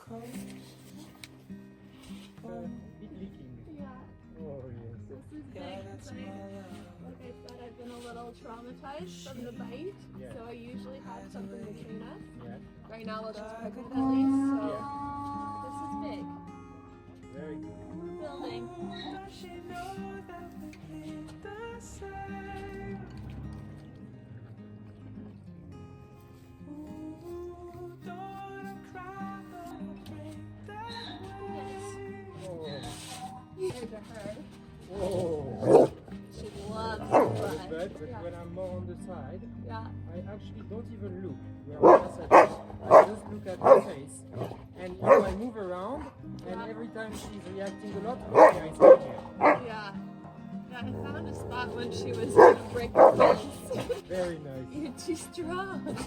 Bit leaking. Yeah. Oh yes. This is big. Like I said, I've been a little traumatized from the bite, Yeah. so I usually have something between us. Yeah. Right now, well, she's pregnant at least, so Yeah. this is big. Very good. We're building. Oh. Compared to her, Oh. she loves But the butt. Yeah. when I'm more on the side, Yeah. I actually don't even look where I'm sat. I just look at her face. And you know, I move around, and every time she's reacting a lot, I stay here. Yeah. Yeah, I found a spot when she was gonna break her face. Very nice. You're too strong.